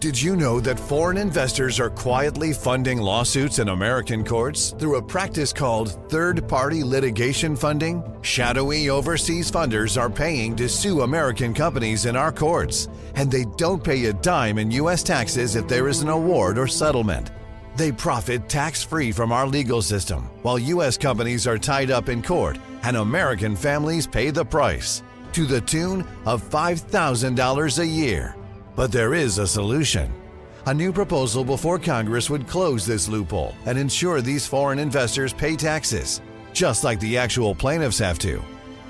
Did you know that foreign investors are quietly funding lawsuits in American courts through a practice called third-party litigation funding? Shadowy overseas funders are paying to sue American companies in our courts, and they don't pay a dime in U.S. taxes if there is an award or settlement. They profit tax-free from our legal system, while U.S. companies are tied up in court, and American families pay the price, to the tune of $5,000 a year. But there is a solution. A new proposal before Congress would close this loophole and ensure these foreign investors pay taxes, just like the actual plaintiffs have to.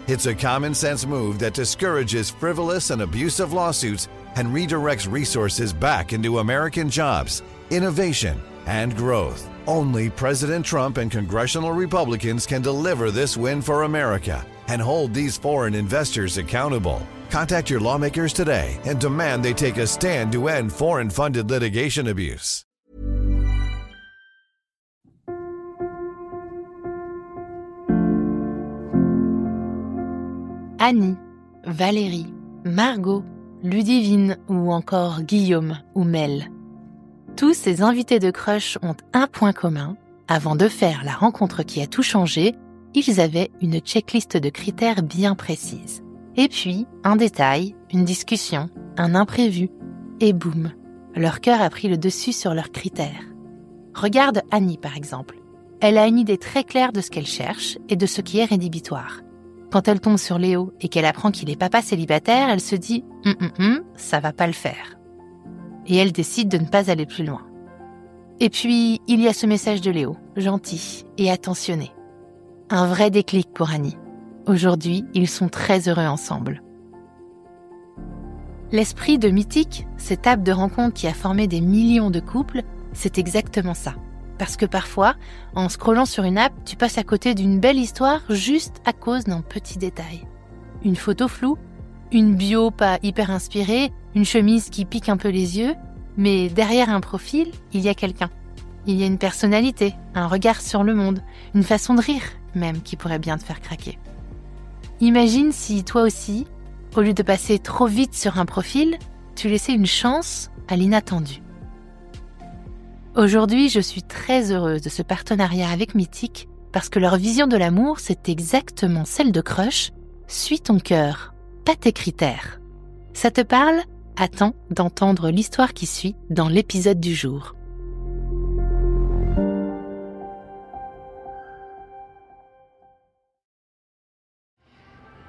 It's a common-sense move that discourages frivolous and abusive lawsuits and redirects resources back into American jobs, innovation, and growth. Only President Trump and congressional Republicans can deliver this win for America and hold these foreign investors accountable. Contact your lawmakers today and demand they take a stand to end foreign-funded litigation abuse. Annie, Valérie, Margot, Ludivine ou encore Guillaume ou Mel. Tous ces invités de Crush ont un point commun. Avant de faire la rencontre qui a tout changé, ils avaient une checklist de critères bien précise. Et puis, un détail, une discussion, un imprévu, et boum, leur cœur a pris le dessus sur leurs critères. Regarde Annie par exemple. Elle a une idée très claire de ce qu'elle cherche et de ce qui est rédhibitoire. Quand elle tombe sur Léo et qu'elle apprend qu'il est papa célibataire, elle se dit « ça va pas le faire ». Et elle décide de ne pas aller plus loin. Et puis, il y a ce message de Léo, gentil et attentionné. Un vrai déclic pour Annie. Aujourd'hui, ils sont très heureux ensemble. L'esprit de Mythique, cette app de rencontre qui a formé des millions de couples, c'est exactement ça. Parce que parfois, en scrollant sur une app, tu passes à côté d'une belle histoire juste à cause d'un petit détail. Une photo floue, une bio pas hyper inspirée, une chemise qui pique un peu les yeux, mais derrière un profil, il y a quelqu'un. Il y a une personnalité, un regard sur le monde, une façon de rire même qui pourrait bien te faire craquer. Imagine si toi aussi, au lieu de passer trop vite sur un profil, tu laissais une chance à l'inattendu. Aujourd'hui, je suis très heureuse de ce partenariat avec Mythique parce que leur vision de l'amour, c'est exactement celle de Crush. Suis ton cœur, pas tes critères. Ça te parle ? Attends d'entendre l'histoire qui suit dans l'épisode du jour.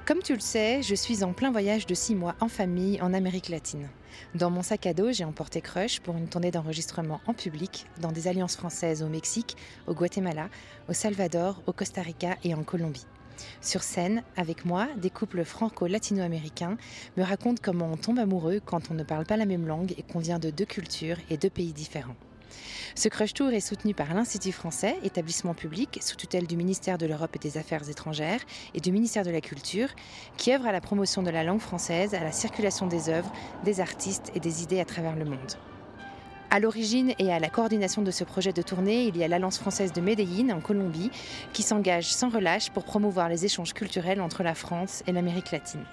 Comme tu le sais, je suis en plein voyage de 6 mois en famille en Amérique latine. Dans mon sac à dos, j'ai emporté Crush pour une tournée d'enregistrement en public dans des alliances françaises au Mexique, au Guatemala, au Salvador, au Costa Rica et en Colombie. Sur scène, avec moi, des couples franco-latino-américains me racontent comment on tombe amoureux quand on ne parle pas la même langue et qu'on vient de 2 cultures et 2 pays différents. Ce Crush Tour est soutenu par l'Institut français, établissement public sous tutelle du ministère de l'Europe et des Affaires étrangères et du ministère de la Culture, qui œuvre à la promotion de la langue française, à la circulation des œuvres, des artistes et des idées à travers le monde. À l'origine et à la coordination de ce projet de tournée, il y a l'Alliance française de Medellín, en Colombie, qui s'engage sans relâche pour promouvoir les échanges culturels entre la France et l'Amérique latine.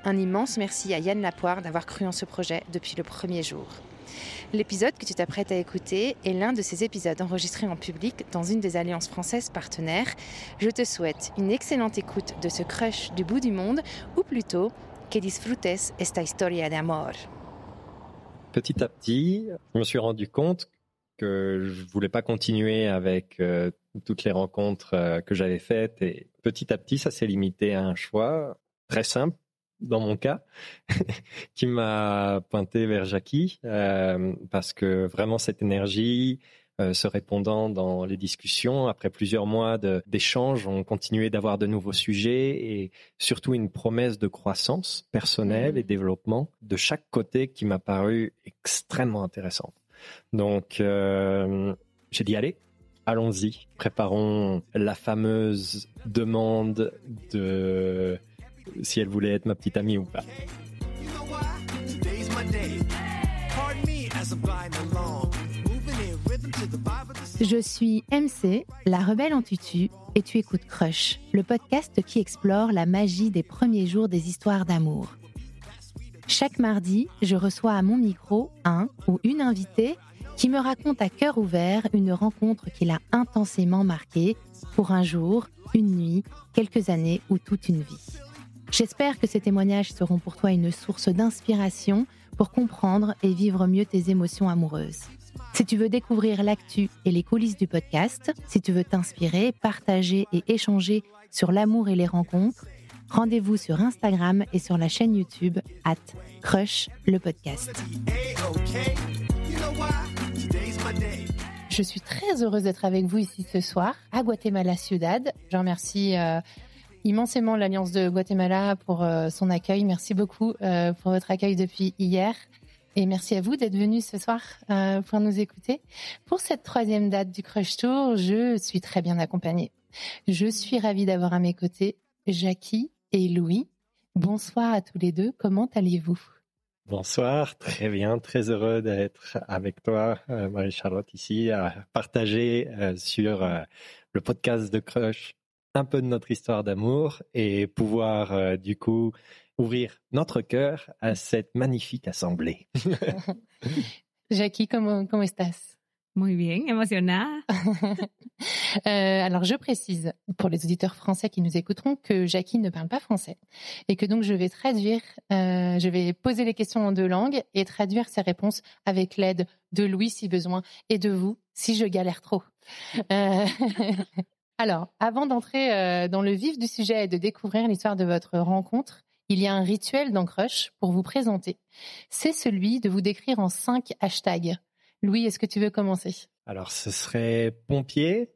Un immense merci à Yann Lapoire d'avoir cru en ce projet depuis le premier jour. L'épisode que tu t'apprêtes à écouter est l'un de ces épisodes enregistrés en public dans une des alliances françaises partenaires. Je te souhaite une excellente écoute de ce Crush du bout du monde, ou plutôt, que disfrutes esta historia de amor. Petit à petit, je me suis rendu compte que je voulais pas continuer avec toutes les rencontres que j'avais faites. Et petit à petit, ça s'est limité à un choix très simple, dans mon cas, qui m'a pointé vers Jackie, parce que vraiment cette énergie, se répondant dans les discussions, après plusieurs mois d'échanges, on continuait d'avoir de nouveaux sujets et surtout une promesse de croissance personnelle et développement de chaque côté qui m'a paru extrêmement intéressante. Donc, j'ai dit allez, allons-y, préparons la fameuse demande de si elle voulait être ma petite amie ou pas. Je suis MC, la rebelle en tutu, et tu écoutes Crush, le podcast qui explore la magie des premiers jours des histoires d'amour. Chaque mardi, je reçois à mon micro un ou une invitée qui me raconte à cœur ouvert une rencontre qui l'a intensément marquée pour un jour, une nuit, quelques années ou toute une vie. J'espère que ces témoignages seront pour toi une source d'inspiration pour comprendre et vivre mieux tes émotions amoureuses. Si tu veux découvrir l'actu et les coulisses du podcast, si tu veux t'inspirer, partager et échanger sur l'amour et les rencontres, rendez-vous sur Instagram et sur la chaîne YouTube @Crush le podcast. Je suis très heureuse d'être avec vous ici ce soir à Guatemala Ciudad. Je remercie immensément l'Alliance de Guatemala pour son accueil. Merci beaucoup pour votre accueil depuis hier. Et merci à vous d'être venus ce soir pour nous écouter. Pour cette 3e date du Crush Tour, je suis très bien accompagnée. Je suis ravie d'avoir à mes côtés Jackie et Louis. Bonsoir à tous les deux, comment allez-vous ? Bonsoir, très bien, très heureux d'être avec toi, Marie-Charlotte, ici, à partager sur le podcast de Crush un peu de notre histoire d'amour et pouvoir du coup ouvrir notre cœur à cette magnifique assemblée. Jackie, ¿cómo estás? Muy bien, emocionada. Alors, je précise pour les auditeurs français qui nous écouteront que Jackie ne parle pas français et que donc je vais traduire, je vais poser les questions en 2 langues et traduire ses réponses avec l'aide de Louis si besoin et de vous si je galère trop. Alors, avant d'entrer dans le vif du sujet et de découvrir l'histoire de votre rencontre, il y a un rituel dans Crush pour vous présenter. C'est celui de vous décrire en 5 hashtags. Louis, est-ce que tu veux commencer ? Alors, ce serait pompier,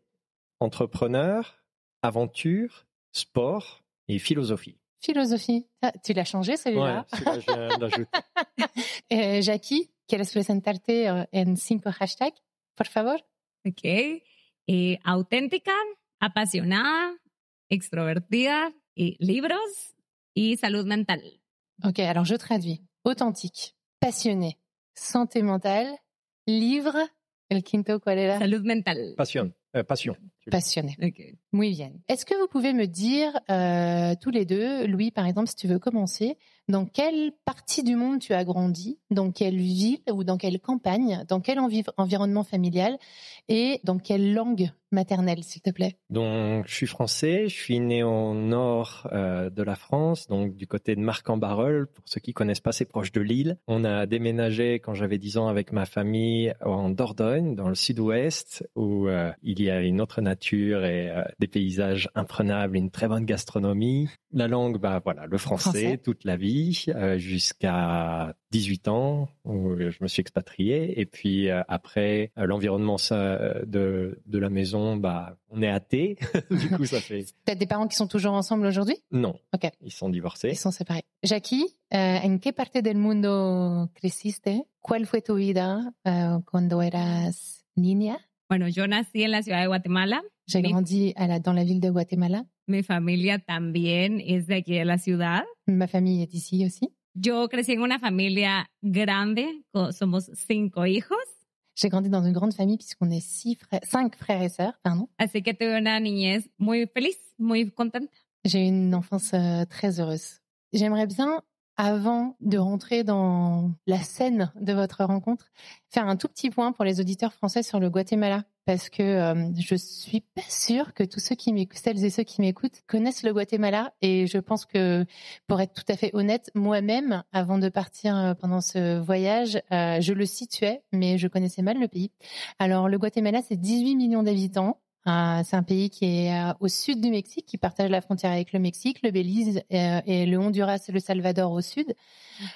entrepreneur, aventure, sport et philosophie. Philosophie. Ah, tu l'as changé celui-là ? Ouais, celui-là, je viens d'ajouter. Jackie, ¿quieres presentarte en 5 hashtags, por favor? Ok. Auténtica, apasionada, extrovertida, y libros y salud mental. Ok, alors je traduis. Authentique, passionné, santé mentale, livre, el quinto, ¿cuál era? Salud mental. Passion. Passionné. Okay. Muy bien. Est-ce que vous pouvez me dire, tous les deux, Louis par exemple, si tu veux commencer, dans quelle partie du monde tu as grandi, dans quelle ville ou dans quelle campagne, dans quel environnement familial et dans quelle langue maternelle, s'il te plaît ? Donc, je suis français, je suis né au nord de la France, donc du côté de Marc-en-Barœul. Pour ceux qui connaissent pas, c'est proche de Lille. On a déménagé quand j'avais 10 ans avec ma famille en Dordogne, dans le sud-ouest, où il y a une autre nature et des paysages imprenables, une très bonne gastronomie. La langue, le français toute la vie, jusqu'à 18 ans où je me suis expatrié. Et puis après, l'environnement de la maison, on est athée. Du coup, ça fait... T'as des parents qui sont toujours ensemble aujourd'hui ? Non, okay. Ils sont divorcés. Ils sont séparés. Jackie, ¿en qué parte del mundo creciste? ¿Cuál fue tu vida cuando eras niña? Bueno, yo nací en la ciudad de Guatemala. J'ai grandi dans la ville de Guatemala. Mi familia también es de aquí de la ciudad. Ma famille est ici aussi. Yo crecí en una familia grande, somos 5 hijos. J'ai grandi dans une grande famille puisqu'on est 5 frères et sœurs, pardon. Así que tuve una niñez muy feliz, muy contenta. J'ai eu une enfance très heureuse. J'aimerais bien, avant de rentrer dans la scène de votre rencontre, faire un tout petit point pour les auditeurs français sur le Guatemala. Parce que je suis pas sûre que tous celles et ceux qui m'écoutent connaissent le Guatemala. Et je pense que, pour être tout à fait honnête, moi-même, avant de partir pendant ce voyage, je le situais, mais je connaissais mal le pays. Alors, le Guatemala, c'est 18 millions d'habitants. C'est un pays qui est au sud du Mexique, qui partage la frontière avec le Mexique, le Belize et le Honduras et le Salvador au sud.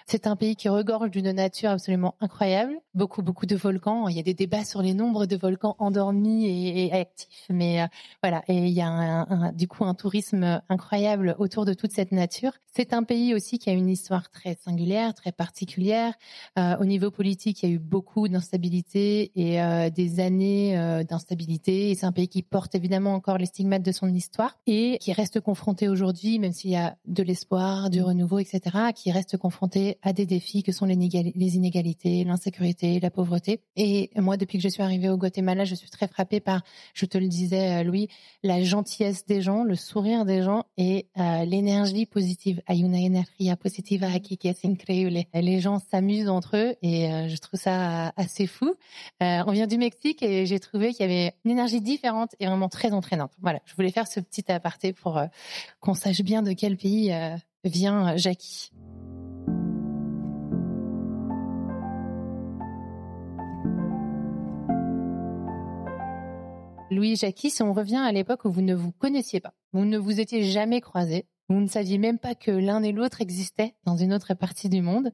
C'est un pays qui regorge d'une nature absolument incroyable. Beaucoup de volcans. Il y a des débats sur les nombres de volcans endormis et actifs. Mais voilà. Et il y a du coup un tourisme incroyable autour de toute cette nature. C'est un pays aussi qui a une histoire très singulière, très particulière. Au niveau politique, il y a eu beaucoup d'instabilité et des années d'instabilité. Et c'est un pays qui qui porte évidemment encore les stigmates de son histoire et qui reste confronté aujourd'hui, même s'il y a de l'espoir, du renouveau, etc., qui reste confronté à des défis que sont les inégalités, l'insécurité, la pauvreté. Et moi, depuis que je suis arrivée au Guatemala, je suis très frappée par, je te le disais, Louis, la gentillesse des gens, le sourire des gens et l'énergie positive. Hay una energía positiva aquí que es increíble. Les gens s'amusent entre eux et je trouve ça assez fou. On vient du Mexique et j'ai trouvé qu'il y avait une énergie différente et vraiment très entraînante. Voilà, je voulais faire ce petit aparté pour qu'on sache bien de quel pays vient Jackie. Louis et Jackie, si on revient à l'époque où vous ne vous connaissiez pas, vous ne vous étiez jamais croisés, vous ne saviez même pas que l'un et l'autre existaient dans une autre partie du monde.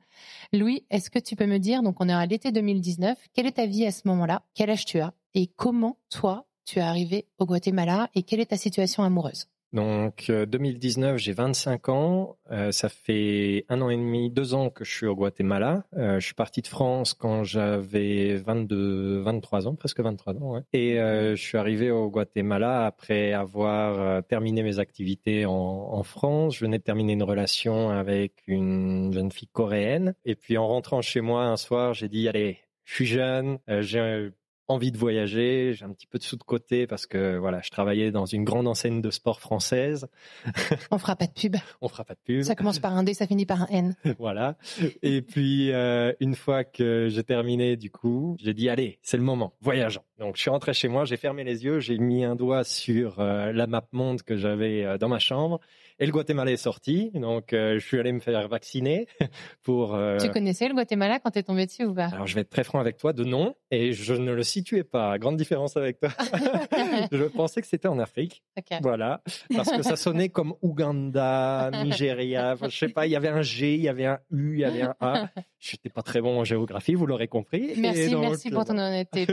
Louis, est-ce que tu peux me dire, donc on est à l'été 2019, quelle est ta vie à ce moment-là? Quel âge tu as? Et comment, toi, tu es arrivé au Guatemala et quelle est ta situation amoureuse? Donc 2019, j'ai 25 ans. Ça fait 1 an et demi, 2 ans que je suis au Guatemala. Je suis parti de France quand j'avais 23 ans, presque 23 ans. Ouais. Et je suis arrivé au Guatemala après avoir terminé mes activités en France. Je venais de terminer une relation avec une jeune fille coréenne. Et puis en rentrant chez moi un soir, j'ai dit, allez, je suis jeune, j'ai envie de voyager, j'ai un petit peu de sous de côté parce que voilà, je travaillais dans une grande enseigne de sport française. On fera pas de pub. On fera pas de pub. Ça commence par un D, ça finit par un N. Voilà. Et puis une fois que j'ai terminé, du coup, j'ai dit allez, c'est le moment, voyageons. Donc je suis rentré chez moi, j'ai fermé les yeux, j'ai mis un doigt sur la map monde que j'avais dans ma chambre. Et le Guatemala est sorti, donc je suis allé me faire vacciner pour... Tu connaissais le Guatemala quand t'es tombé dessus ou pas? Alors je vais être très franc avec toi, de nom, et je ne le situais pas. Grande différence avec toi. Je pensais que c'était en Afrique, okay. Voilà, parce que ça sonnait comme Ouganda, Nigeria, enfin, je sais pas, il y avait un G, il y avait un U, il y avait un A. Je n'étais pas très bon en géographie, vous l'aurez compris. Merci pour ton honnêteté.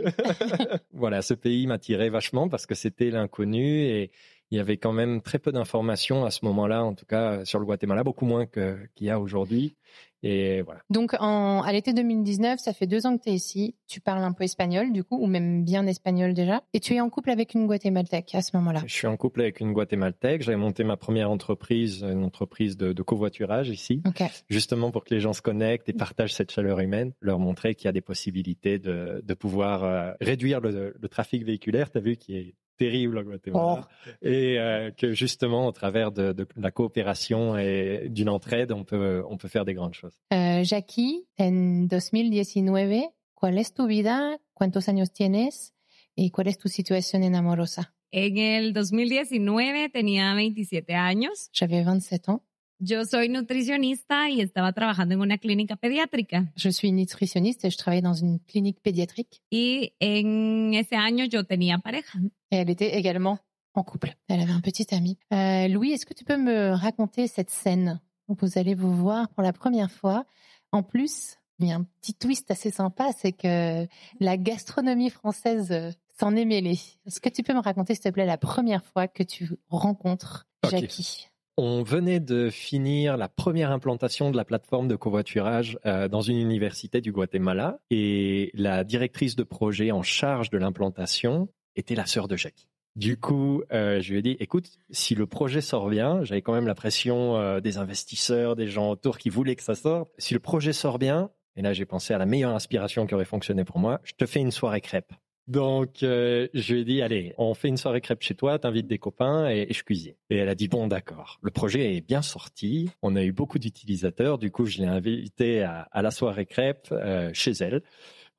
Voilà, ce pays m'attirait vachement parce que c'était l'inconnu et il y avait quand même très peu d'informations à ce moment-là, en tout cas sur le Guatemala, beaucoup moins qu'il y a aujourd'hui. Et voilà. Donc, à l'été 2019, ça fait 2 ans que tu es ici. Tu parles un peu espagnol, du coup, ou même bien espagnol déjà. Et tu es en couple avec une Guatémaltèque à ce moment-là. Je suis en couple avec une Guatémaltèque. J'avais monté ma première entreprise, une entreprise de covoiturage ici. Okay. Justement pour que les gens se connectent et partagent cette chaleur humaine, leur montrer qu'il y a des possibilités de pouvoir réduire le trafic véhiculaire. Tu as vu qui est terrible au Guatemala. Oh. Et que justement, au travers de la coopération et d'une entraide, on peut faire des grandes choses. Jackie, en 2019, ¿cuál es tu vida? ¿Cuántos años tienes? ¿Y cuál es tu situación amorosa? En el 2019 tenía 27 años. J'avais 27 ans. Yo soy nutricionista y estaba trabajando en una clínica pediátrica. Je suis nutritionniste et je travaille dans une clinique pédiatrique. Y en ese año yo tenía pareja. Et elle était également en couple. Elle avait un petit ami. Louis, est-ce que tu peux me raconter cette scène où vous allez vous voir pour la première fois? En plus, il y a un petit twist assez sympa, c'est que la gastronomie française s'en est mêlée. Est-ce que tu peux me raconter, s'il te plaît, la première fois que tu rencontres Jackie? On venait de finir la première implantation de la plateforme de covoiturage dans une université du Guatemala et la directrice de projet en charge de l'implantation était la sœur de Jackie. Du coup, je lui ai dit, écoute, si le projet sort bien, j'avais quand même la pression des investisseurs, des gens autour qui voulaient que ça sorte. Si le projet sort bien, et là j'ai pensé à la meilleure inspiration qui aurait fonctionné pour moi, je te fais une soirée crêpe. Donc, je lui ai dit, allez, on fait une soirée crêpe chez toi, t'invites des copains et je cuisine. Et elle a dit, bon, d'accord. Le projet est bien sorti. On a eu beaucoup d'utilisateurs. Du coup, je l'ai invité à la soirée crêpe chez elle.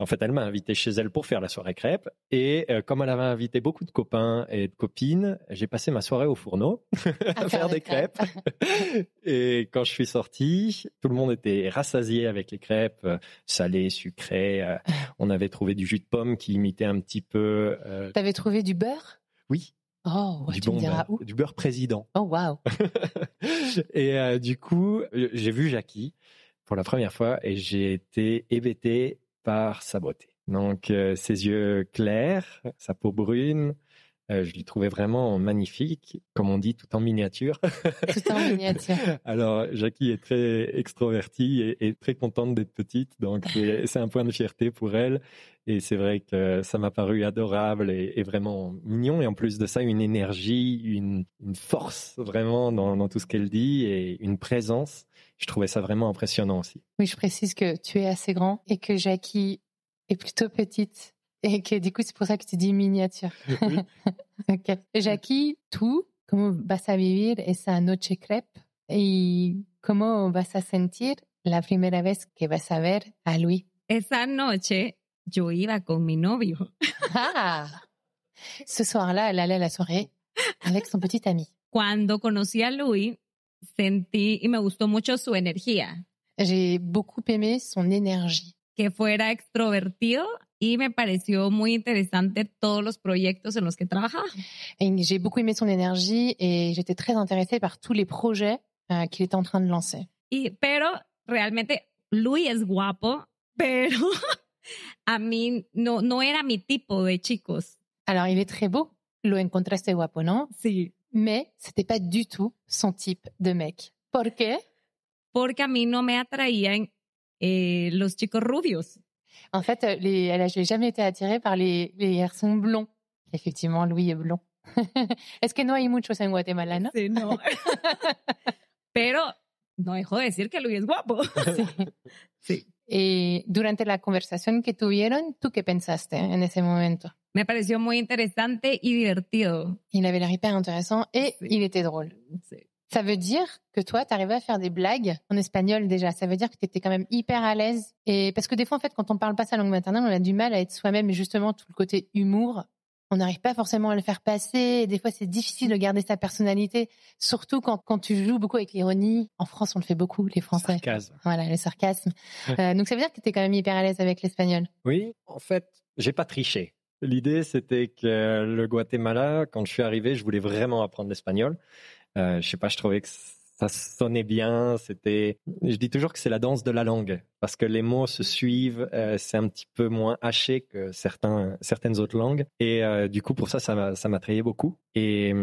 En fait, elle m'a invité chez elle pour faire la soirée crêpe. Et comme elle avait invité beaucoup de copains et de copines, j'ai passé ma soirée au fourneau à faire des crêpes. Et quand je suis sorti, tout le monde était rassasié avec les crêpes, salées, sucrées. On avait trouvé du jus de pomme qui imitait un petit peu... T'avais trouvé du beurre? Oui. Oh, ouais, tu me diras où? Du beurre président. Oh, waouh. Et du coup, j'ai vu Jackie pour la première fois et j'ai été hébété par sa beauté. Donc, ses yeux clairs, sa peau brune, Je l'ai trouvé vraiment magnifique, comme on dit, tout en miniature. Tout en miniature. Alors, Jackie est très extrovertie et très contente d'être petite, donc c'est un point de fierté pour elle. Et c'est vrai que ça m'a paru adorable et vraiment mignon. Et en plus de ça, une énergie, une force vraiment dans tout ce qu'elle dit et une présence. Je trouvais ça vraiment impressionnant aussi. Oui, je précise que tu es assez grand et que Jackie est plutôt petite. Et que du coup, c'est pour ça que tu dis miniature. Oui. Ok. Jackie, ¿tú cómo vas a vivir esa noche crepe? ¿Y cómo vas a sentir la primera vez que vas a ver a Louis? Esa noche yo iba con mi novio. Ah! Ce soir-là, elle allait à la soirée avec son petit ami. Cuando conocí a Louis, sentí y me gustó mucho su energía, J'ai beaucoup aimé son énergie. que fuera extrovertido y me pareció muy interesante todos los proyectos en los que trabajaba. Et j'ai beaucoup aimé son énergie et j'étais très intéressée par tous les projets qu'il était en train de lancer. Pero realmente Louis es guapo, pero a mí no era mi tipo de chicos. Alors, il est très beau. Lo encontraste guapo, ¿no? Sí. Mais c'était pas du tout son type de mec. ¿Por qué? Porque a mí no me atraían los chicos rubios. En fait, je n'ai jamais été attirée par les garçons blonds. Effectivement, Louis est blond. Es que no hay muchos en Guatemala, ¿no? Sí, no. Pero no dejo de decir que Louis es guapo. Sí. Sí. Y durante la conversación que tuvieron, ¿tú qué pensaste en ese momento? Me pareció muy interesante y divertido. Il avait l'air hyper intéressant et Sí. il était drôle. Sí. Ça veut dire que toi, tu arrivais à faire des blagues en espagnol déjà. Ça veut dire que tu étais quand même hyper à l'aise. Et parce que des fois, en fait, quand on parle pas sa langue maternelle, on a du mal à être soi-même. Et justement, tout le côté humour, on n'arrive pas forcément à le faire passer. Et des fois, c'est difficile de garder sa personnalité, surtout quand tu joues beaucoup avec l'ironie. En France, on le fait beaucoup, les Français. Sarcasme. Voilà, le sarcasme. Donc, ça veut dire que tu es quand même hyper à l'aise avec l'espagnol. Oui, en fait, j'ai pas triché. L'idée, c'était que le Guatemala, quand je suis arrivé, je voulais vraiment apprendre l'espagnol. Je sais pas, je trouvais que ça sonnait bien. Je dis toujours que c'est la danse de la langue parce que les mots se suivent. C'est un petit peu moins haché que certaines autres langues. Et du coup, pour ça m'attrayait beaucoup. Et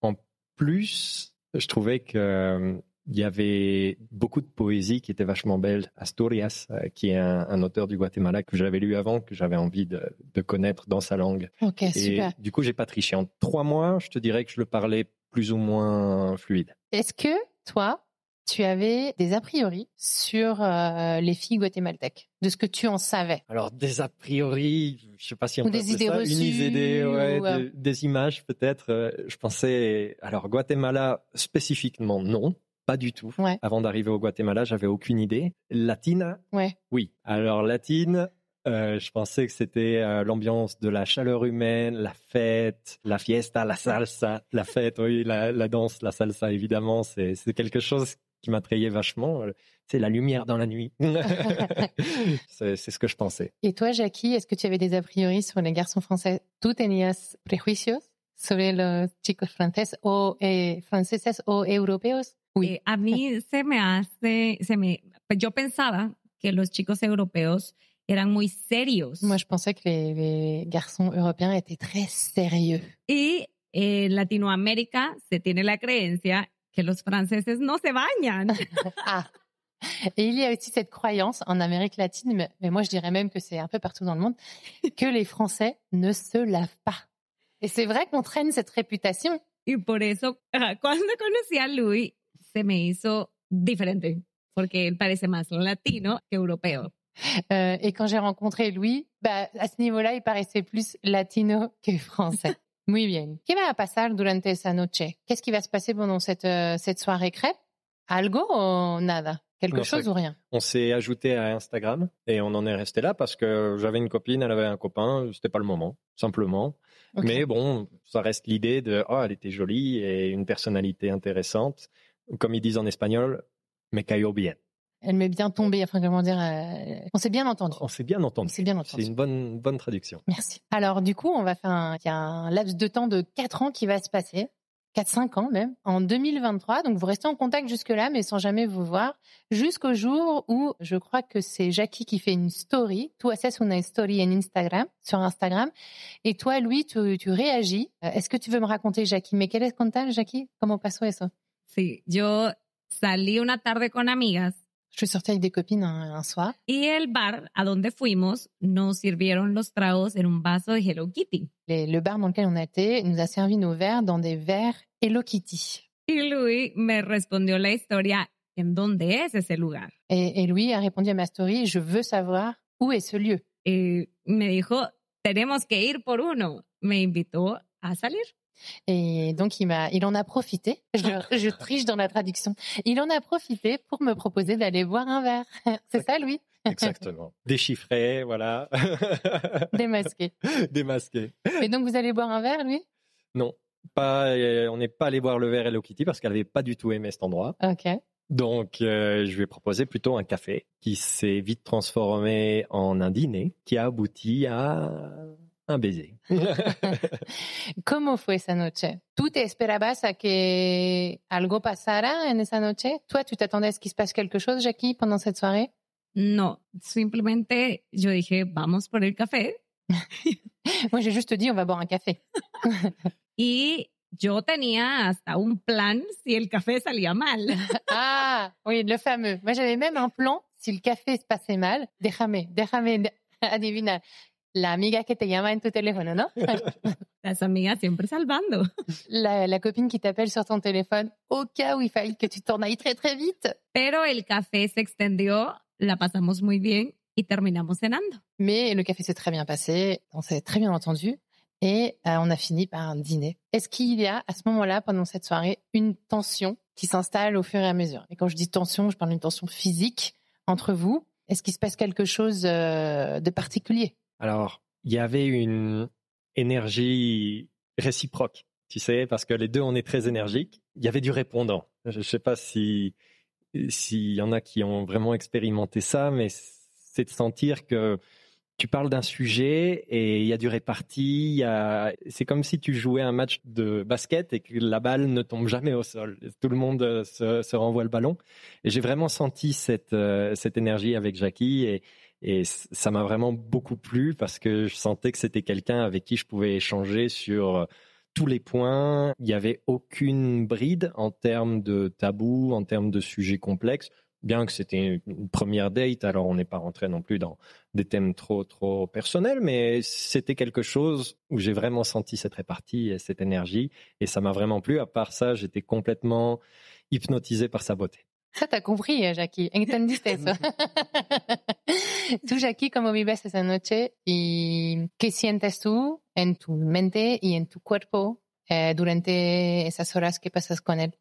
en plus, je trouvais que il y avait beaucoup de poésie qui était vachement belle. Asturias, qui est un auteur du Guatemala que j'avais lu avant, que j'avais envie de connaître dans sa langue. Ok, super. Et du coup, j'ai pas triché. En 3 mois, je te dirais que je le parlais plus ou moins fluide. Est-ce que toi, tu avais des a priori sur les filles guatémaltèques, de ce que tu en savais? Alors, des a priori, je sais pas si on Ou peut des appeler idées ça, reçues, une idée, ouais, ou, des images peut-être. Je pensais, alors Guatemala spécifiquement, non. Pas du tout. Ouais. Avant d'arriver au Guatemala, j'avais aucune idée. Latina, Ouais. oui. Alors latine, je pensais que c'était l'ambiance de la chaleur humaine, la fête, la fiesta, la salsa, la fête, oui, la danse, la salsa, évidemment, c'est quelque chose qui m'attrayait vachement. C'est la lumière dans la nuit. C'est ce que je pensais. Et toi, Jackie, est-ce que tu avais des a priori sur les garçons français? ¿Tú tenías prejuicios sobre los chicos franceses o europeos? Oui. A mí yo pensaba que los chicos europeos eran muy serios. Moi, je pensais que les garçons européens étaient très sérieux. Y en Latinoamérica se tiene la creencia que los franceses no se bañan. Ah. Et il y a aussi cette croyance en Amérique latine, mais moi je dirais même que c'est un peu partout dans le monde, que les Français ne se lavent pas. Et c'est vrai qu'on traîne cette réputation. Y por eso, cuando conocí a Louis, se me hizo diferente, porque él parece más latino que europeo. Et quand j'ai rencontré Louis, à ce niveau-là, il paraissait plus latino que français. Muy bien. ¿Qué va a pasar durante esa noche? Qu'est-ce qui va se passer pendant cette soirée crêpe? Algo o nada? Quelque chose ou rien? On s'est ajouté à Instagram et on en est resté là parce que j'avais une copine, elle avait un copain, c'était pas le moment, simplement. Okay. Mais bon, ça reste l'idée de elle était jolie et une personnalité intéressante. Comme ils disent en espagnol, me cayó bien. Elle m'est bien tombée, enfin comment dire, on s'est bien entendu. On s'est bien entendu. On s'est bien entendu. C'est une bonne traduction. Merci. Alors du coup, il y a un laps de temps de 4 ans qui va se passer. 4-5 ans même, en 2023. Donc, vous restez en contact jusque-là, mais sans jamais vous voir, jusqu'au jour où je crois que c'est Jackie qui fait une story. Tú haces una story sur Instagram. Et toi, Louis, tu réagis. Est-ce que tu veux me raconter, Jackie? ¿Me quieres contar, Jackie? ¿Cómo pasó eso? Sí, yo salí una tarde con amigas. Je suis sortie avec des copines un soir. Y el bar a donde fuimos nos sirvieron los tragos en un vaso de Hello Kitty. Le bar dans lequel on a été nous a servi nos verres dans des verres Hello Kitty. Y Louis me respondió la historia, ¿en dónde es ese lugar? Et Louis a répondu à ma story, je veux savoir où est ce lieu. Y me dijo, tenemos que ir por uno. Me invitó a salir. Et donc, il en a profité. Je triche dans la traduction. Il en a profité pour me proposer d'aller boire un verre. C'est ça, Louis? Exactement. Déchiffré, voilà. Démasqué. Démasqué. Et donc, vous allez boire un verre, Louis? Non, on n'est pas allé boire le verre Hello Kitty parce qu'elle n'avait pas du tout aimé cet endroit. Ok. Donc, je lui ai proposé plutôt un café qui s'est vite transformé en un dîner qui a abouti à un baiser. ¿Cómo fue esa noche? ¿Tú te esperabas a que algo pasara en esa noche? ¿Toi, tu t'attendais à ce qu'il se passe quelque chose, Jackie, pendant cette soirée? No, simplemente yo dije, vamos por el café. Moi, j'ai juste dit, on va boire un café. Y yo tenía hasta un plan si el café salía mal. Ah, oui, le fameux. Moi, j'avais même un plan si le café se passait mal. Déjame adivinar. La amiga que te llama en tu teléfono, ¿no? Las amigas siempre salvando. La copine qui t'appelle sur ton téléphone au cas où il faille que tu t'en ailles très, très vite. Pero el café se extendió, la pasamos muy bien y terminamos cenando. Mais le café s'est très bien passé, on s'est très bien entendu et on a fini par un dîner. Est-ce qu'il y a à ce moment-là, pendant cette soirée, une tension qui s'installe au fur et à mesure? Et quand je dis tension, je parle d'une tension physique entre vous. Est-ce qu'il se passe quelque chose de particulier? Alors, il y avait une énergie réciproque, tu sais, parce que les deux, on est très énergiques. Il y avait du répondant. Je ne sais pas s'il y en a qui ont vraiment expérimenté ça, mais c'est de sentir que tu parles d'un sujet et il y a du réparti. C'est comme si tu jouais un match de basket et que la balle ne tombe jamais au sol. Tout le monde se renvoie le ballon. Et j'ai vraiment senti cette énergie avec Jackie et ça m'a vraiment beaucoup plu parce que je sentais que c'était quelqu'un avec qui je pouvais échanger sur tous les points. Il n'y avait aucune bride en termes de tabou, en termes de sujets complexes. Bien que c'était une première date, alors on n'est pas rentré non plus dans des thèmes trop personnels, mais c'était quelque chose où j'ai vraiment senti cette répartie et cette énergie et ça m'a vraiment plu. À part ça, j'étais complètement hypnotisé par sa beauté. Ça, t'as compris, Jackie. ¿Entendiste eso? Tú, Jackie, ¿cómo vives esa noche? ¿Y qué sientes tú en tu mente y en tu cuerpo durante esas horas que pasas con él?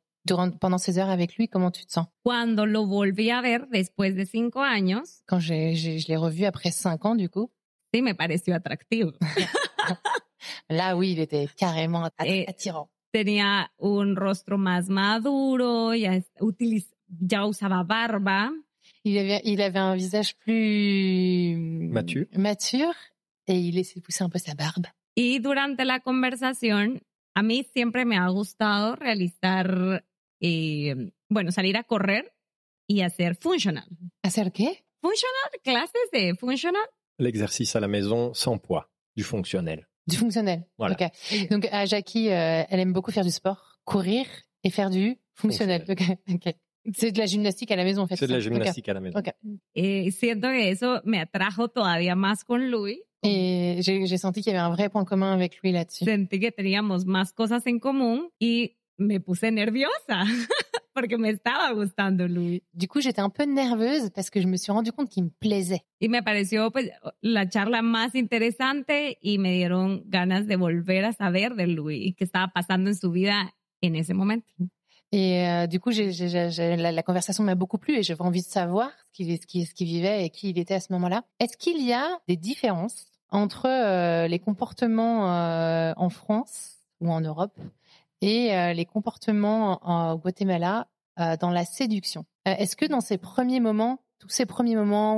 Pendant ces heures avec lui, comment tu te sens? Cuando lo volví a ver después de 5 años. Quand je l'ai revu après 5 ans, du coup. Sí, me pareció atractivo. Là, oui, il était carrément attirant. Tenía un rostro más maduro, ya usaba barba. Il avait un visage plus mature et il laissait pousser un peu sa barbe. Y durante la conversación, a mí siempre me ha gustado realizar, salir a correr y hacer functional. ¿Hacer qué? Functional, clases de functional. L'exercice à la maison sans poids, du fonctionnel. Du fonctionnel. Voilà. Okay. Donc, Jackie, elle aime beaucoup faire du sport, courir et faire du fonctionnel. Okay. C'est de la gymnastique à la maison, en fait. C'est de la gymnastique à la maison. Okay. Siento que eso me atrajo todavía más con Louis. Et j'ai senti qu'il y avait un vrai point commun avec lui là-dessus. Sentí que teníamos más cosas en común y me puse nerviosa porque me estaba gustando Louis. Du coup, j'étais un peu nerveuse parce que je me suis rendu compte qu'il me plaisait. Y me pareció la charla más interesante y me dieron ganas de volver a saber de Louis y qué estaba pasando en su vida en ese momento. Et du coup, la conversation m'a beaucoup plu et j'avais envie de savoir ce qu'il vivait et qui il était à ce moment-là. Est-ce qu'il y a des différences entre les comportements en France ou en Europe et les comportements au Guatemala dans la séduction? Est-ce que dans tous ces premiers moments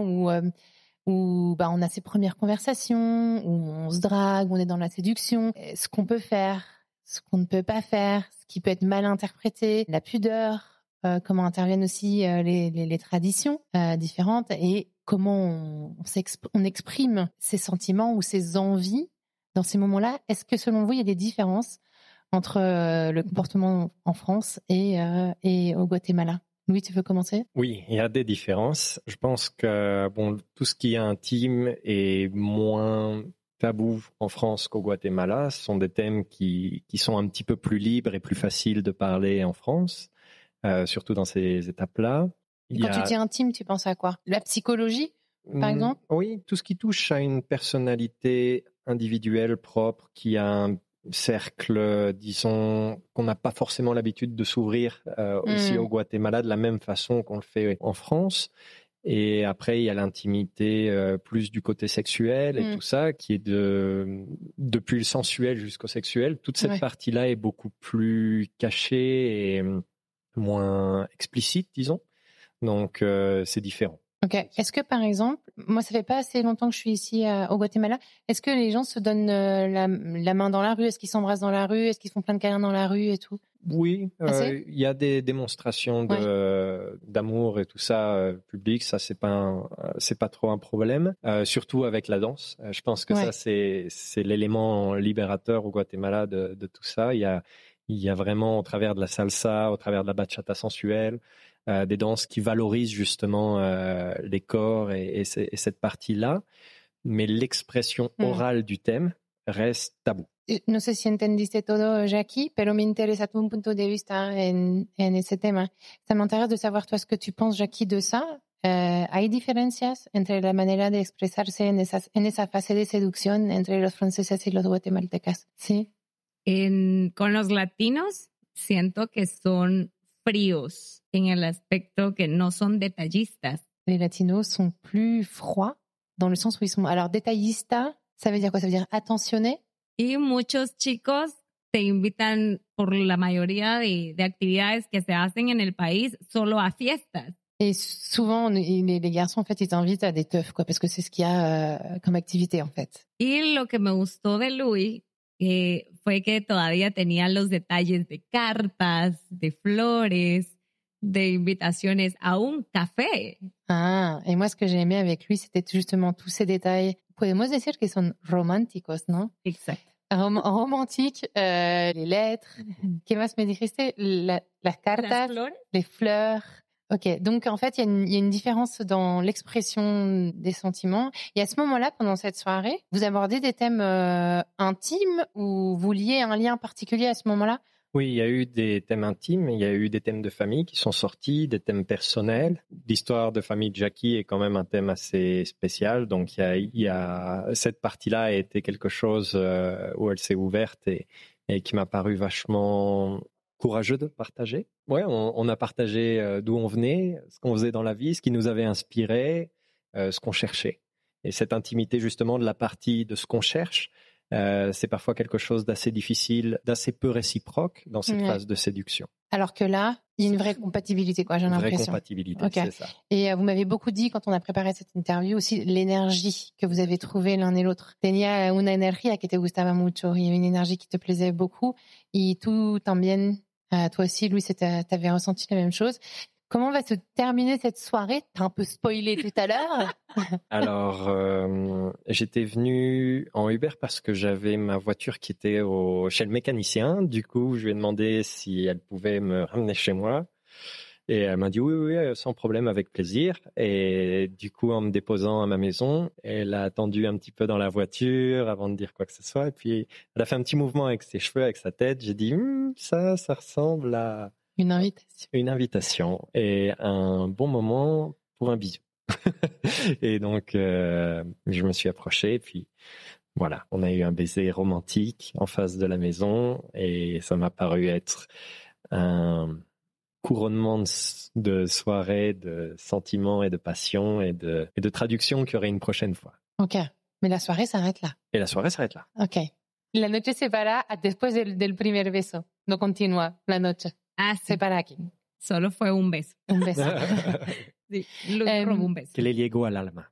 où on a ces premières conversations, où on se drague, où on est dans la séduction, ce qu'on peut faire, ce qu'on ne peut pas faire, ce qui peut être mal interprété, la pudeur, comment interviennent aussi les traditions différentes et comment on exprime ses sentiments ou ses envies dans ces moments-là. Est-ce que selon vous, il y a des différences entre le comportement en France et au Guatemala? Louis, tu veux commencer? Oui, il y a des différences. Je pense que tout ce qui est intime est moins tabou en France qu'au Guatemala. Ce sont des thèmes qui sont un petit peu plus libres et plus faciles de parler en France, surtout dans ces étapes-là. Quand tu dis intime, tu penses à quoi? La psychologie, par exemple? Oui, tout ce qui touche à une personnalité individuelle propre qui a un cercle, disons, qu'on n'a pas forcément l'habitude de s'ouvrir ici au Guatemala de la même façon qu'on le fait en France. Et après, il y a l'intimité plus du côté sexuel et tout ça, qui est depuis le sensuel jusqu'au sexuel. Toute cette partie-là est beaucoup plus cachée et moins explicite, disons. Donc, c'est différent. Ok. Est-ce que, par exemple, moi, ça fait pas assez longtemps que je suis ici au Guatemala. Est-ce que les gens se donnent la main dans la rue? Est-ce qu'ils s'embrassent dans la rue? Est-ce qu'ils font plein de câlins dans la rue et tout? Oui, il y a des démonstrations d'amour et tout ça public. Ça, c'est pas trop un problème. Surtout avec la danse. Je pense que ça, c'est l'élément libérateur au Guatemala de tout ça. Il y a vraiment, au travers de la salsa, au travers de la bachata sensuelle, des danses qui valorisent justement les corps et cette partie-là. Mais l'expression orale du thème reste tabou. No sé si entendiste todo, Jackie, pero me interesa tu punto de vista en ese tema. Ça m'intéresse de savoir toi ce que tu penses, Jackie, de ça. ¿Hay diferencias entre la manera de expresarse en esa fase de seducción entre los franceses y los guatemaltecas? Sí. Con los latinos siento que son fríos en el aspecto que no son detallistas. Les latinos sont plus froids dans le sens où ils sont... Alors, detallista, ça veut dire quoi? Ça veut dire attentionné? Y muchos chicos te invitan por la mayoría de actividades que se hacen en el país solo a fiestas. Et souvent, les garçons, en fait, ils t'invitent à des teufs, quoi, parce que c'est ce qu'il y a comme activité, en fait. Y lo que me gustó de Louis fue que todavía tenía los detalles de cartas, de flores, de invitaciones a un café. Ah, et moi, ce que j'ai aimé avec lui, c'était justement tous ces détails. Podemos decir que son románticos, ¿no? Exacto. Romantiques, les lettres. ¿Qué más me dijiste? Las cartas, les fleurs. Ok, donc en fait, il y a une différence dans l'expression des sentiments. Et à ce moment-là, pendant cette soirée, vous abordez des thèmes intimes ou vous liez un lien particulier à ce moment-là? Oui, il y a eu des thèmes intimes, il y a eu des thèmes de famille qui sont sortis, des thèmes personnels. L'histoire de famille de Jackie est quand même un thème assez spécial, donc il y a cette partie-là a été quelque chose où elle s'est ouverte et qui m'a paru vachement courageux de partager. Ouais, on a partagé d'où on venait, ce qu'on faisait dans la vie, ce qui nous avait inspiré, ce qu'on cherchait. Et cette intimité justement de la partie de ce qu'on cherche, c'est parfois quelque chose d'assez difficile, d'assez peu réciproque dans cette phase de séduction. Alors que là, il y a une vraie compatibilité, quoi, j'ai l'impression. Une vraie compatibilité, c'est ça. Et vous m'avez beaucoup dit, quand on a préparé cette interview, aussi l'énergie que vous avez trouvée l'un et l'autre. Tenía una energía que te gustaba mucho. Il y avait une énergie qui te plaisait beaucoup. Et tú también, toi aussi, Louis, t'avais ressenti la même chose. Comment va se terminer cette soirée? T'as un peu spoilé tout à l'heure. Alors, j'étais venu en Uber parce que j'avais ma voiture qui était chez le mécanicien. Du coup, je lui ai demandé si elle pouvait me ramener chez moi. Et elle m'a dit oui, sans problème, avec plaisir. Et du coup, en me déposant à ma maison, elle a attendu un petit peu dans la voiture avant de dire quoi que ce soit. Et puis, elle a fait un petit mouvement avec ses cheveux, avec sa tête. J'ai dit, ça ressemble à... Une invitation. Une invitation et un bon moment pour un bisou. Et donc, je me suis approché et puis voilà, on a eu un baiser romantique en face de la maison et ça m'a paru être un couronnement de soirée, de sentiments et de passion et de traduction qu'il y aurait une prochaine fois. Ok, mais la soirée s'arrête là. Et la soirée s'arrête là. Ok. La noche se para después del primer beso. No continúa la noche. Ah, sí. Se para aquí. Solo fue un beso. Un beso. Sí, robó un beso. Que le llegó al alma.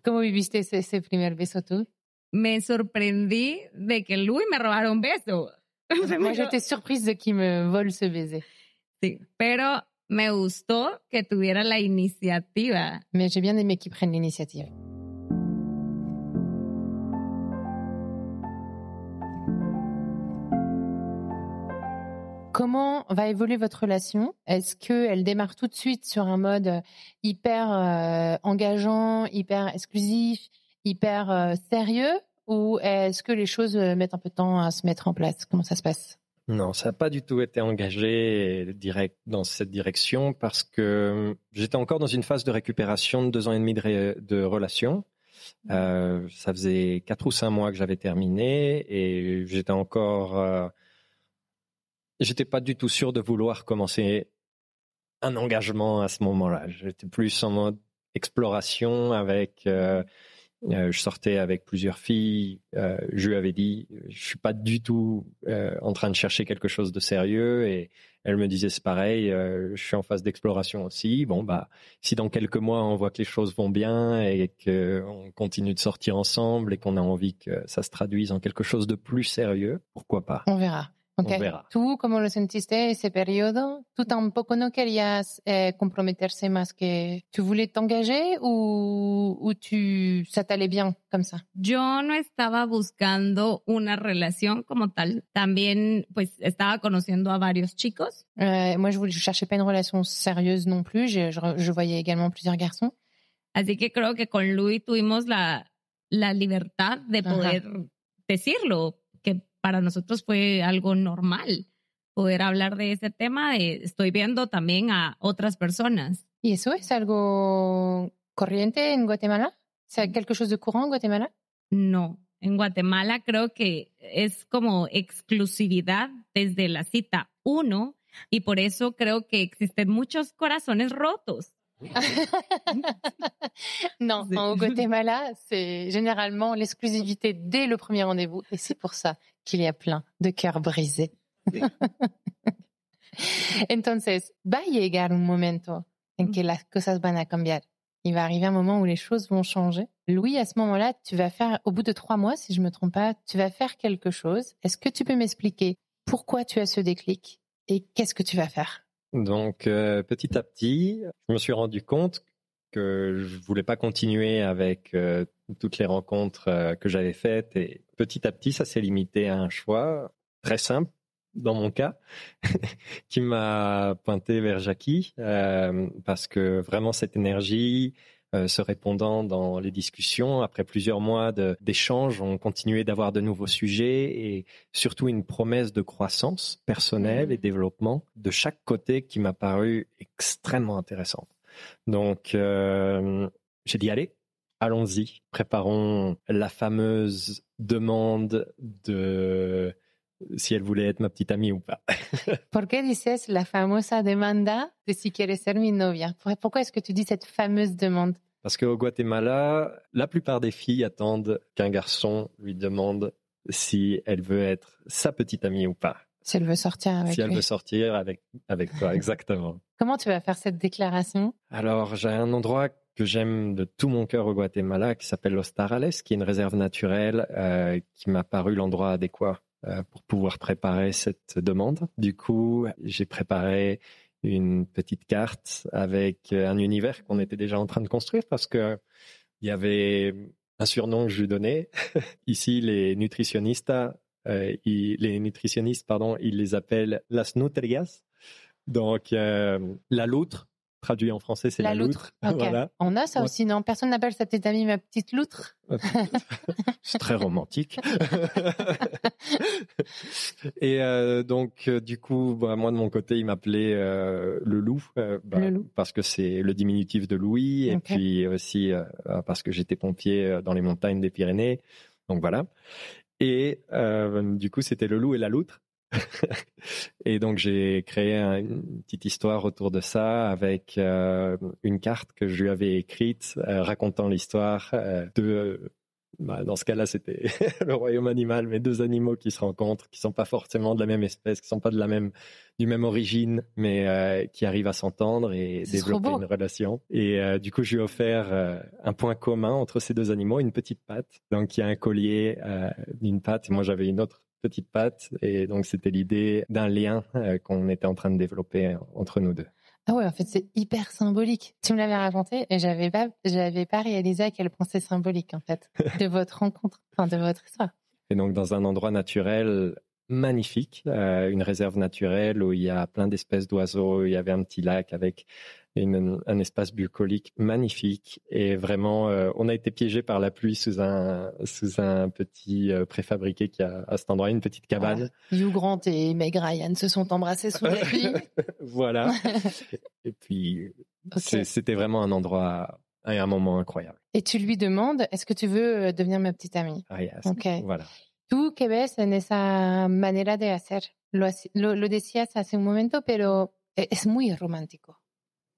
¿Cómo viviste ese primer beso tú? me sorprendí de que Louis me robara un beso. Moi, j'étais surprise de qu'il me vole ce baiser. Sí, pero me gustó que tuviera la iniciativa. Mais j'ai bien aimé qu'il prenne l'initiative. Comment va évoluer votre relation? Est-ce qu'elle démarre tout de suite sur un mode hyper engageant, hyper exclusif, hyper sérieux? Ou est-ce que les choses mettent un peu de temps à se mettre en place? Comment ça se passe? Non, ça n'a pas du tout été engagé direct dans cette direction parce que j'étais encore dans une phase de récupération de 2 ans et demi de relation. Ça faisait 4 ou 5 mois que j'avais terminé et j'étais encore... j'étais pas du tout sûr de vouloir commencer un engagement à ce moment-là. J'étais plus en mode exploration avec... je sortais avec plusieurs filles. Je lui avais dit, je suis pas du tout en train de chercher quelque chose de sérieux. Et elle me disait, c'est pareil, je suis en phase d'exploration aussi. Bon, bah, si dans quelques mois on voit que les choses vont bien et qu'on continue de sortir ensemble et qu'on a envie que ça se traduise en quelque chose de plus sérieux, pourquoi pas? On verra. Okay. On verra. ¿Tú cómo lo sentiste ese periodo? ¿Tú tampoco no querías comprometerse más que... ¿Tu voulais t'engager ou ça t'allait bien comme ça? Yo no estaba buscando una relación como tal. También, pues, estaba conociendo a varios chicos. Moi, je cherchais pas une relation sérieuse non plus. Je voyais également plusieurs garçons. Así que creo que con Louis tuvimos la libertad de poder decirlo, que para nosotros fue algo normal poder hablar de ese tema. Estoy viendo también a otras personas. ¿Y eso es algo corriente en Guatemala? ¿Es quelque chose de courant en Guatemala? No, en Guatemala creo que es como exclusividad desde la cita 1 y por eso creo que existen muchos corazones rotos. Non, au Guatemala, c'est généralement l'exclusivité dès le premier rendez-vous et c'est pour ça qu'il y a plein de cœurs brisés. Entonces, va a llegar un momento en que las cosas van a cambiar. Il va arriver un moment où les choses vont changer. Louis, à ce moment-là, tu vas faire, au bout de 3 mois, si je me trompe pas, tu vas faire quelque chose. Est-ce que tu peux m'expliquer pourquoi tu as ce déclic et qu'est-ce que tu vas faire? Donc, petit à petit, je me suis rendu compte que je voulais pas continuer avec toutes les rencontres que j'avais faites. Et petit à petit, ça s'est limité à un choix très simple, dans mon cas, qui m'a pointé vers Jackie, parce que vraiment cette énergie, se répondant dans les discussions, après plusieurs mois d'échanges, on continuait d'avoir de nouveaux sujets et surtout une promesse de croissance personnelle et développement de chaque côté qui m'a paru extrêmement intéressante. Donc, j'ai dit, allez, allons-y, préparons la fameuse demande de si elle voulait être ma petite amie ou pas. ¿Por qué dices la famosa demanda de si quieres ser mi novia? Pourquoi est-ce que tu dis cette fameuse demande? Parce qu'au Guatemala, la plupart des filles attendent qu'un garçon lui demande si elle veut être sa petite amie ou pas. Si elle veut sortir avec Si lui. elle veut sortir avec toi, exactement. Comment tu vas faire cette déclaration? Alors, j'ai un endroit que j'aime de tout mon cœur au Guatemala qui s'appelle Los Tarales, qui est une réserve naturelle qui m'a paru l'endroit adéquat pour pouvoir préparer cette demande. Du coup, j'ai préparé une petite carte avec un univers qu'on était déjà en train de construire parce que il y avait un surnom que je lui donnais. Ici, les nutritionnistes, ils les appellent las nutrias. Donc, la loutre, traduit en français, c'est la loutre. Okay. Voilà. On a ça aussi, non? Personne n'appelle sa petite amie ma petite loutre? C'est très romantique. Et donc, du coup, moi, de mon côté, il m'appelait le loup, le loup, parce que c'est le diminutif de Louis, et puis aussi parce que j'étais pompier dans les montagnes des Pyrénées. Donc, voilà. Et du coup, c'était le loup et la loutre. Et donc j'ai créé une petite histoire autour de ça avec une carte que je lui avais écrite racontant l'histoire de Dans ce cas-là, c'était le royaume animal, mais deux animaux qui se rencontrent, qui sont pas forcément de la même espèce, qui sont pas du même origine, mais qui arrivent à s'entendre et développer une relation. Et du coup, je lui ai offert un point commun entre ces deux animaux, une petite patte. Donc, il y a un collier d'une patte, et moi j'avais une autre petite patte, et donc c'était l'idée d'un lien qu'on était en train de développer entre nous deux. Ah ouais, en fait, c'est hyper symbolique. Tu me l'avais raconté et j'avais pas réalisé à quel point c'est symbolique, en fait, de votre rencontre, de votre histoire. Et donc, dans un endroit naturel magnifique, une réserve naturelle où il y a plein d'espèces d'oiseaux, il y avait un petit lac avec un espace bucolique magnifique. Et vraiment, on a été piégés par la pluie sous un petit préfabriqué qui a à cet endroit, une petite cabane. Voilà. Hugh Grant et Meg Ryan se sont embrassés sous la pluie. Voilà. Et puis, c'était vraiment un endroit et un moment incroyable. Et tu lui demandes, est-ce que tu veux devenir ma petite amie? Ah, yes. Okay. Voilà. ¿Tú qué ves en esa manera de hacer? Lo decías hace un momento, pero es muy romántico.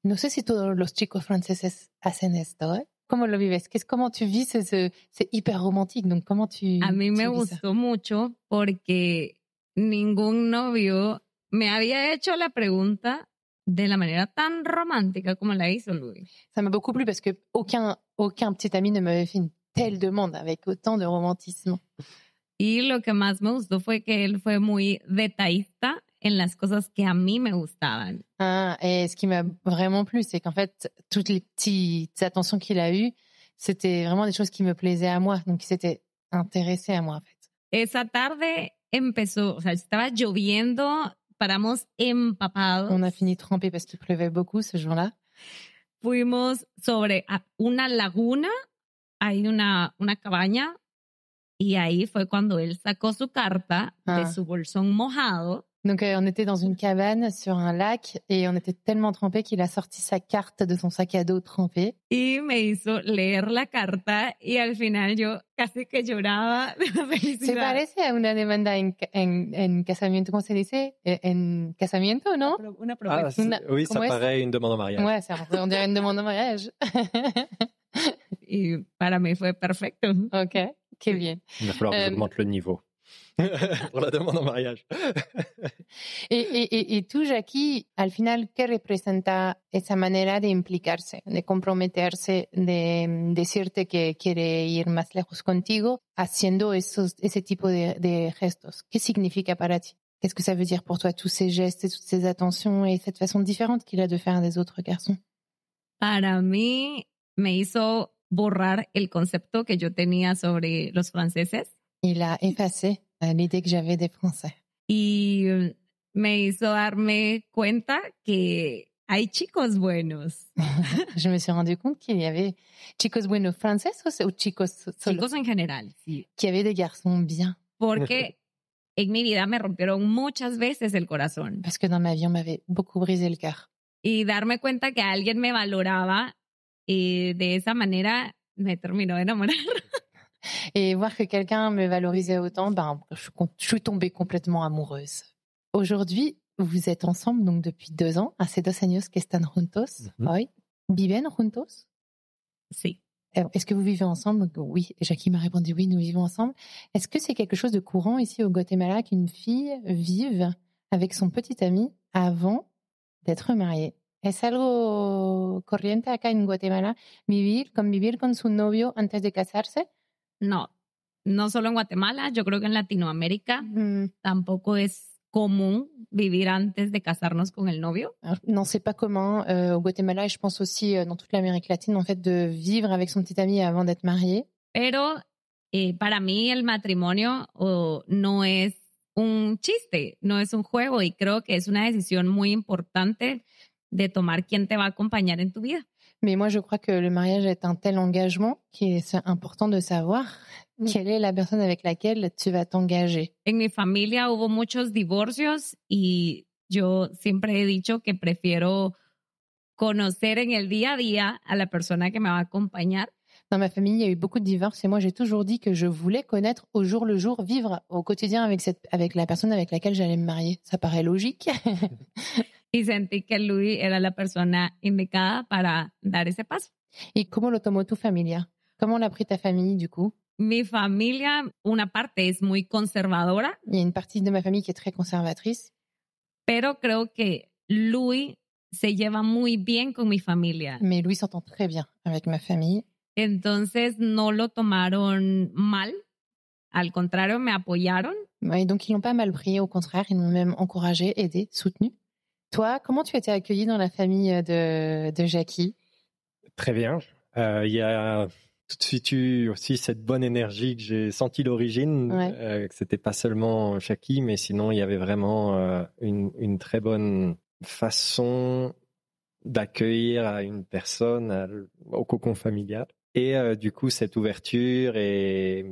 No sé si todos los chicos franceses hacen esto, ¿eh? ¿Cómo lo vives? ¿Cómo tu vis? C'est hyper romantique, donc comment tu... A mí me gustó mucho porque ningún novio me había hecho la pregunta de la manera tan romántica como la hizo Louis. Ça m'a beaucoup plu parce que aucun petit ami ne m'avait fait une telle demande avec autant de romantisme. Y lo que más me gustó fue que él fue muy detallista en las cosas que a mí me gustaban. Et ce qui m'a vraiment plu, c'est qu'en fait, toutes les petites attentions qu'il a eues, c'était vraiment des choses qui me plaisaient à moi. Donc, il s'était intéressé à moi, en fait. Esa tarde empezó, o sea, estaba lloviendo, paramos empapados. On a fini trempés parce qu'il pleuvait beaucoup ce jour-là. Fuimos sobre una laguna, hay una cabaña, y ahí fue cuando él sacó su carta de su bolsón mojado. Donc, on était dans une cabane sur un lac et on était tellement trempés qu'il a sorti sa carte de son sac à dos trempé. Y me hizo leer la carta y al final yo casi que lloraba de la felicidad. Se parece a una demanda en casamiento, ¿cómo se dice? En casamiento, ¿no? Una propuesta. Oui, ça paraît une demande en mariage. Ouais, on dirait une demande en mariage. Y para mí fue perfecto. Ok, qué bien. Il va falloir que j'augmente le niveau. Pour la demande en mariage. Y tú, Jackie, al final, ¿qué representa esa manera de implicarse, de comprometerse, de decirte que quiere ir más lejos contigo, haciendo ese tipo de gestos? ¿Qué significa para ti? Qu'est-ce que ça veut dire pour toi, tous ces gestes et toutes ces attentions et cette façon différente qu'il a de faire des autres garçons? Para mí, me hizo borrar el concepto que yo tenía sobre los franceses. Il a effacé l'idée que j'avais des Français. Y me hizo darme cuenta que hay chicos buenos. Je me suis rendu compte qu'il y avait chicos buenos franceses o chicos solo. Chicos en general, sí. Qu'il y avait des garçons bien. Porque en mi vida me rompieron muchas veces el corazón. Parce que dans ma vie, on m'avait beaucoup brisé le cœur. Y darme cuenta que alguien me valoraba de esa manera me terminó de enamorar. Et voir que quelqu'un me valorisait autant, je suis tombée complètement amoureuse. Aujourd'hui, vous êtes ensemble donc depuis 2 ans. Hace 2 años que están juntos. Hoy. ¿Viven juntos? Sí. Est-ce que vous vivez ensemble? Donc, oui. Jackie m'a répondu oui, nous vivons ensemble. Est-ce que c'est quelque chose de courant ici au Guatemala qu'une fille vive avec son petit ami avant d'être mariée? ¿Es algo corriente acá en Guatemala vivir con su novio antes de casarse? No solo en Guatemala, yo creo que en Latinoamérica tampoco es común vivir antes de casarnos con el novio. Non, c'est pas commun au Guatemala et je pense aussi dans toute l'Amérique latine en fait de vivre avec son petit ami avant d'être marié. Pero para mí el matrimonio no es un chiste, no es un juego y creo que es una decisión muy importante de tomar quién te va a acompañar en tu vida. Mais moi, je crois que le mariage est un tel engagement qu'il est important de savoir quelle est la personne avec laquelle tu vas t'engager. En mi familia hubo muchos divorcios y yo siempre he dicho que prefiero conocer en el día a día a la persona que me va a acompañar. Dans ma famille, il y a eu beaucoup de divorces et moi, j'ai toujours dit que je voulais connaître au jour le jour, vivre au quotidien avec la personne avec laquelle j'allais me marier. Ça paraît logique. Y sentí que Louis era la persona indicada para dar ese paso. ¿Y cómo lo tomó tu familia? ¿Cómo l'a pris ta famille, du coup? Mi familia, una parte es muy conservadora. Il y a une partie de ma famille qui est très conservatrice. Pero creo que Louis se lleva muy bien con mi familia. Mais Louis s'entend très bien avec ma famille. Entonces no lo tomaron mal. Al contrario, me apoyaron. Et donc, ils l'ont pas mal pris. Au contraire, ils m'ont même encouragé, aidé, soutenu. Toi, comment tu as été accueillie dans la famille de Jackie? Très bien. Il y a tout de suite eu aussi cette bonne énergie que j'ai sentie d'origine, que c'était pas seulement Jackie, mais sinon il y avait vraiment une très bonne façon d'accueillir une personne au cocon familial. Et du coup, cette ouverture et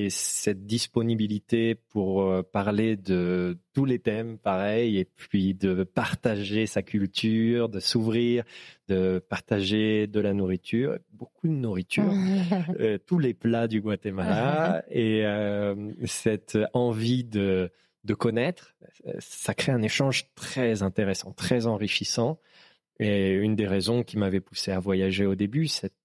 cette disponibilité pour parler de tous les thèmes, pareil, et puis de partager sa culture, de s'ouvrir, de partager de la nourriture, beaucoup de nourriture, tous les plats du Guatemala, et cette envie de connaître, ça crée un échange très intéressant, très enrichissant. Et une des raisons qui m'avait poussé à voyager au début, cette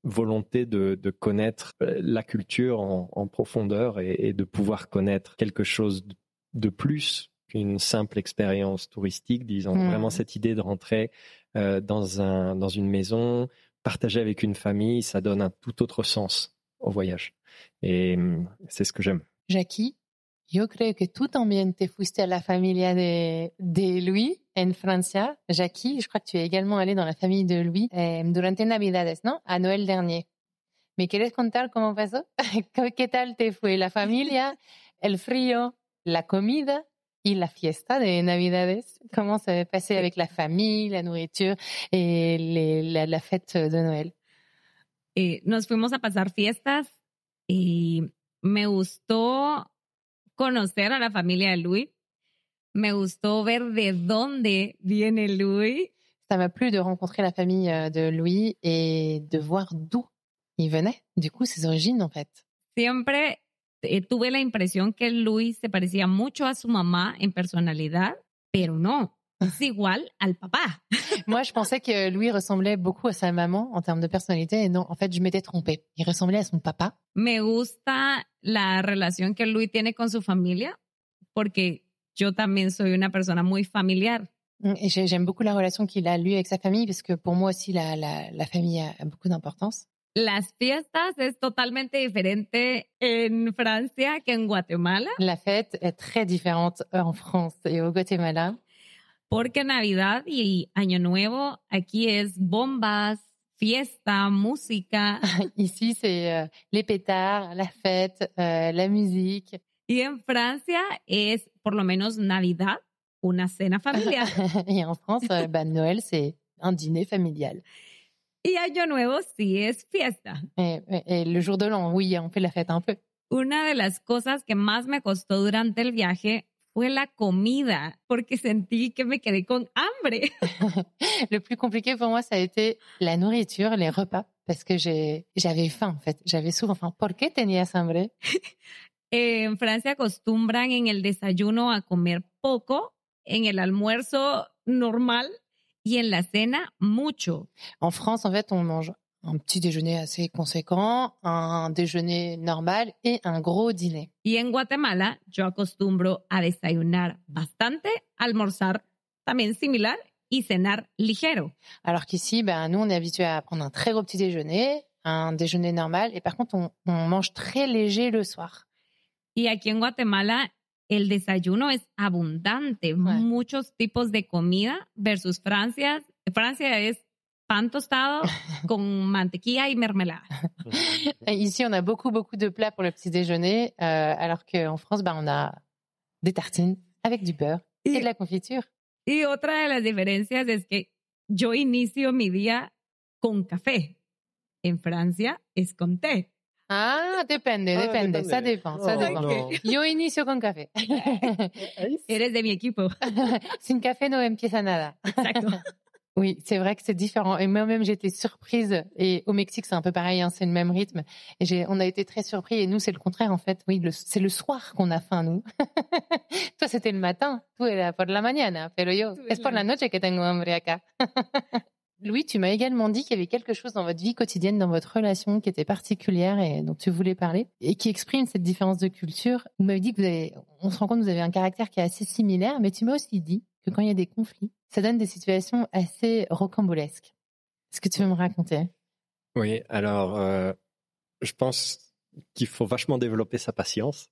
volonté de connaître la culture en profondeur et de pouvoir connaître quelque chose de plus qu'une simple expérience touristique, disons. Vraiment cette idée de rentrer dans une maison, partager avec une famille, ça donne un tout autre sens au voyage. Et c'est ce que j'aime. Jackie, yo creo que tú también te fuiste a la familia de Luis en Francia. Jackie, je crois que tu es également allée dans la famille de Luis durante Navidades, ¿no? À Noël dernier. ¿Me quieres contar cómo pasó? ¿Qué tal te fue la familia, el frío, la comida y la fiesta de Navidades? Comment ça s'est passé avec la famille, la nourriture et la fête de Noël? Nos fuimos a pasar fiestas y me gustó conocer a la familia de Louis. Me gustó ver de dónde viene Louis. Ça m'a plu de rencontrer la famille de Louis et de voir d'où il venait. Du coup, ses origines, en fait. Siempre tuve la impresión que Louis se parecía mucho a su mamá en personalidad, pero no, es igual al papá. Moi, je pensais que Louis ressemblait beaucoup à sa maman en termes de personnalité. Et non, en fait, je m'étais trompée. Il ressemblait à son papa. Me gusta la relación que Louis tiene con su familia, porque yo también soy una persona muy familiar. Et j'aime beaucoup la relation qu'il a, lui, avec sa famille, parce que pour moi aussi, la famille a beaucoup d'importance. Las fiestas es totalmente diferente en Francia que en Guatemala. La fête est très différente en France et au Guatemala. Porque Navidad y Año Nuevo aquí es bombas, fiesta, música. Ici, c'est les pétards, la fête, la musique. Y en Francia es, por lo menos Navidad, una cena familiar. Et en France, Noël, c'est un dîner familial. Y Año Nuevo sí es fiesta. Et le jour de l'an, oui, on fait la fête un peu. Una de las cosas que más me costó durante el viaje fue la comida, porque sentí que me quedé con hambre. Le plus compliqué pour moi, ça a été la nourriture, les repas, parce que j'avais faim, en fait. J'avais souvent faim. ¿Por qué tenías hambre? En Francia acostumbran en el desayuno a comer poco, en el almuerzo normal y en la cena mucho. En France, en fait, on mange un petit déjeuner assez conséquent, un déjeuner normal et un gros dîner. Y en Guatemala yo acostumbro a desayunar bastante, almorzar también similar y cenar ligero. Alors qu'ici, nous, on est habitués à prendre un très gros petit déjeuner, un déjeuner normal, et par contre, on mange très léger le soir. Y aquí en Guatemala, el desayuno es abundante, muchos tipos de comida versus Francia. Francia es pan tostado con mantequilla y mermelada. Ici, on a beaucoup de plats pour le petit déjeuner, alors qu'en France, on a des tartines avec du beurre et de la confiture. Y otra de las diferencias es que yo inicio mi día con café. En Francia es con té. Ah, depende. Ça dépend. No. Yo inicio con café. Eres de mi equipo. Sin café no empieza nada. Exacto. Oui, c'est vrai que c'est différent. Et moi-même, j'étais surprise. Et au Mexique, c'est un peu pareil, hein, c'est le même rythme. Et on a été très surpris. Et nous, c'est le contraire, en fait. Oui, c'est le soir qu'on a faim, nous. Toi, c'était le matin. Tú era por la mañana. Pero yo, es por la noche que tengo hambre acá. Louis, tu m'as également dit qu'il y avait quelque chose dans votre vie quotidienne, dans votre relation qui était particulière et dont tu voulais parler et qui exprime cette différence de culture. Vous m'avez dit on se rend compte que vous avez un caractère qui est assez similaire, mais tu m'as aussi dit que quand il y a des conflits, ça donne des situations assez rocambolesques. Est-ce que tu veux me raconter? Oui, alors je pense qu'il faut vachement développer sa patience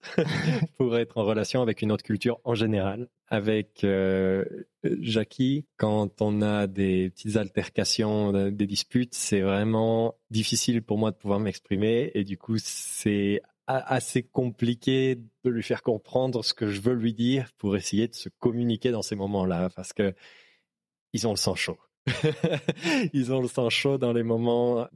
pour être en relation avec une autre culture en général. Avec Jackie, quand on a des petites altercations, des disputes, c'est vraiment difficile pour moi de pouvoir m'exprimer et du coup, c'est assez compliqué de lui faire comprendre ce que je veux lui dire pour essayer de se communiquer dans ces moments-là parce que ils ont le sang chaud. Ils ont le sang chaud dans les moments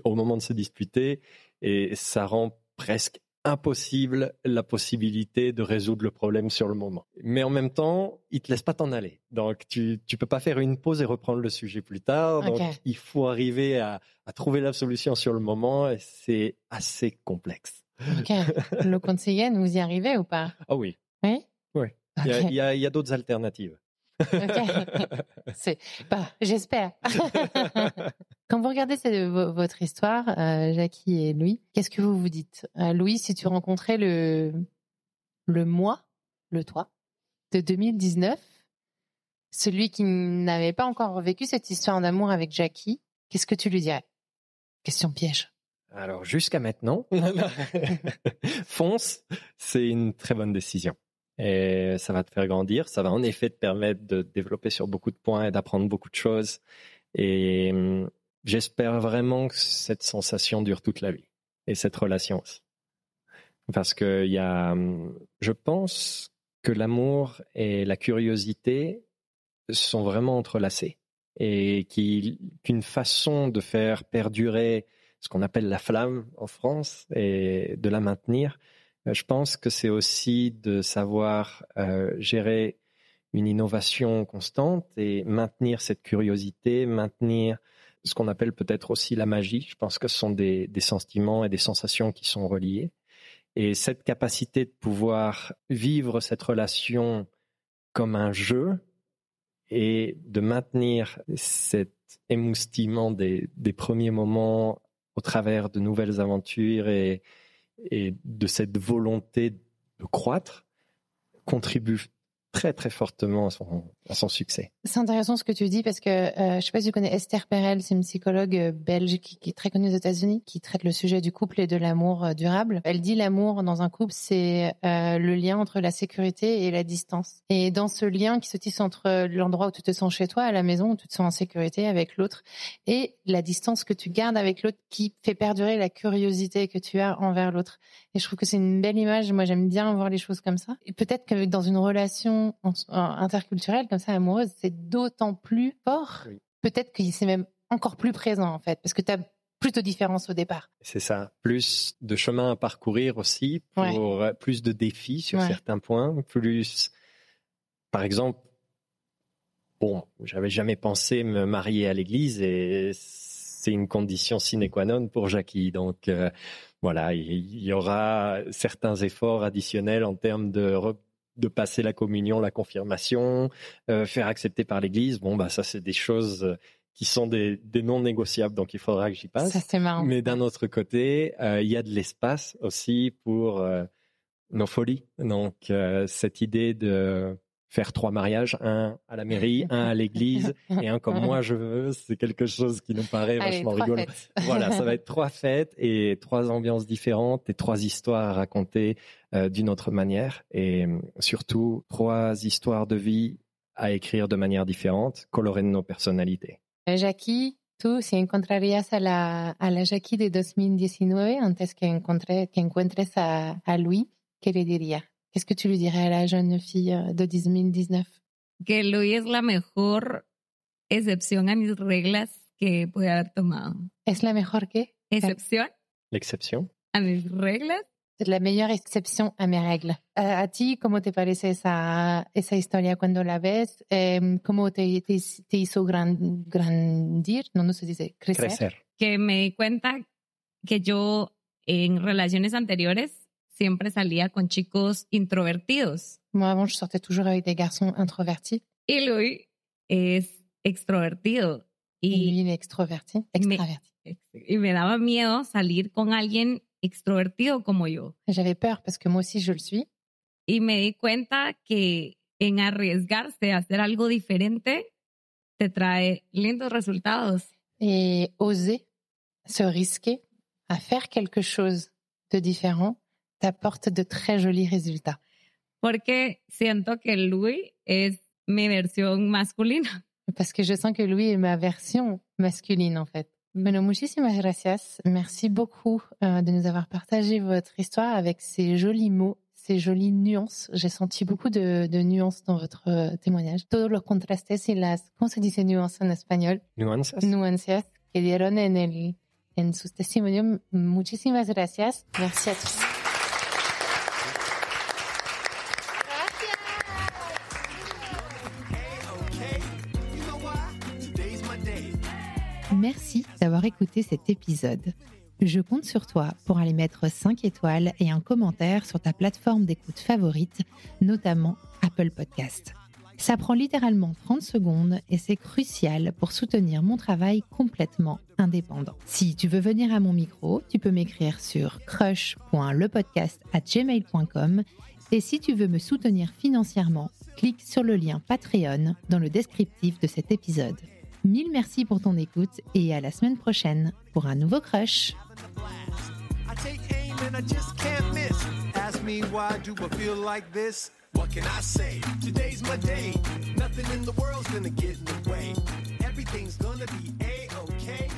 au moment de se disputer et ça rend presque impossible la possibilité de résoudre le problème sur le moment. Mais en même temps, ils te laissent pas t'en aller. Donc tu peux pas faire une pause et reprendre le sujet plus tard. Donc il faut arriver à trouver la solution sur le moment et c'est assez complexe. Ok. Le consiguen, vous y arrivez ou pas? Ah oui. Oui? Oui. Okay. Il y a d'autres alternatives. Ok. J'espère. Quand vous regardez votre histoire, Jackie et Louis, qu'est-ce que vous vous dites? Louis, si tu rencontrais le toi de 2019, celui qui n'avait pas encore vécu cette histoire d'amour avec Jackie, qu'est-ce que tu lui dirais? Question piège. Alors, jusqu'à maintenant, fonce, c'est une très bonne décision. Et ça va te faire grandir, ça va en effet te permettre de développer sur beaucoup de points et d'apprendre beaucoup de choses. Et j'espère vraiment que cette sensation dure toute la vie. Et cette relation aussi. Parce que je pense que l'amour et la curiosité sont vraiment entrelacés. Et qu'une façon de faire perdurer ce qu'on appelle la flamme en France et de la maintenir, je pense que c'est aussi de savoir gérer une innovation constante et maintenir cette curiosité, maintenir ce qu'on appelle peut-être aussi la magie. Je pense que ce sont des sentiments et des sensations qui sont reliés. Et cette capacité de pouvoir vivre cette relation comme un jeu et de maintenir cet émoustillement des premiers moments au travers de nouvelles aventures et de cette volonté de croître contribue très très fortement à son succès. C'est intéressant ce que tu dis parce que je sais pas si tu connais Esther Perel, c'est une psychologue belge qui est très connue aux États-Unis, qui traite le sujet du couple et de l'amour durable. Elle dit l'amour dans un couple, c'est le lien entre la sécurité et la distance. Et dans ce lien qui se tisse entre l'endroit où tu te sens chez toi, à la maison où tu te sens en sécurité avec l'autre, et la distance que tu gardes avec l'autre qui fait perdurer la curiosité que tu as envers l'autre. Et je trouve que c'est une belle image. Moi, j'aime bien voir les choses comme ça. Et peut-être que dans une relation interculturelle comme ça, amoureuse, c'est d'autant plus fort. Oui. Peut-être que c'est même encore plus présent en fait, parce que tu as plus de différences au départ. C'est ça, plus de chemin à parcourir aussi, pour plus de défis sur certains points, plus, par exemple, j'avais jamais pensé me marier à l'église et c'est une condition sine qua non pour Jackie, donc voilà, il y aura certains efforts additionnels en termes de passer la communion, la confirmation, faire accepter par l'Église. Ça c'est des choses qui sont des non négociables, donc il faudra que j'y passe. Ça c'est marrant. Mais d'un autre côté, il y a de l'espace aussi pour nos folies. Donc cette idée de faire 3 mariages, un à la mairie, un à l'église et un comme moi je veux, c'est quelque chose qui nous paraît vachement rigolo. Voilà, ça va être 3 fêtes et 3 ambiances différentes et 3 histoires à raconter d'une autre manière et surtout 3 histoires de vie à écrire de manière différente, colorées de nos personnalités. Jackie, tú si encontrarías a la Jackie de 2019 antes que encuentres a Louis, ¿qué le dirías? Qu'est-ce que tu lui dirais à la jeune fille de 2019? Que Louis es la mejor excepción a mis reglas que pude haber tomado. ¿Es la mejor qué? ¿Excepción? ¿L'excepción? ¿A mis reglas? Es la mejor excepción a mis reglas. ¿A ti cómo te parece esa historia cuando la ves? ¿Cómo te hizo grandir? No se dice crecer. Que me di cuenta que yo en relaciones anteriores siempre salía con chicos introvertidos. Moi, avant, je sortais toujours avec des garçons introvertis. Y Louis es extrovertido. Lui, il est extraverti. Y me daba miedo salir con alguien extrovertido como yo. J'avais peur parce que moi aussi, je le suis. Y me di cuenta que en arriesgarse a hacer algo diferente te trae lindos resultados. Et oser se risquer à faire quelque chose de différent t'apporte de très jolis résultats. Porque siento que Louis es mi versión masculina. Parce que je sens que Louis est ma version masculine, en fait. Bueno, muchísimas gracias. Merci beaucoup de nous avoir partagé votre histoire avec ces jolis mots, ces jolies nuances. J'ai senti beaucoup de nuances dans votre témoignage. Todos los contrastes y las, ¿cómo se dice nuances en español? Nuances que dieron en sus testimonios. Muchísimas gracias. Merci à tous. Merci d'avoir écouté cet épisode. Je compte sur toi pour aller mettre 5 étoiles et un commentaire sur ta plateforme d'écoute favorite, notamment Apple Podcast. Ça prend littéralement 30 secondes et c'est crucial pour soutenir mon travail complètement indépendant. Si tu veux venir à mon micro, tu peux m'écrire sur crush.lepodcast@gmail.com et si tu veux me soutenir financièrement, clique sur le lien Patreon dans le descriptif de cet épisode. Mille merci pour ton écoute et à la semaine prochaine pour un nouveau Crush. What can I say? Today's my day. Nothing in the world's gonna get in the way. Everything's gonna be A-okay.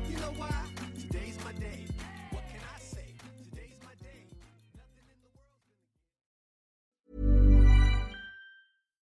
You know why? Today's my day. What can I say? Today's my day. Nothing in the world's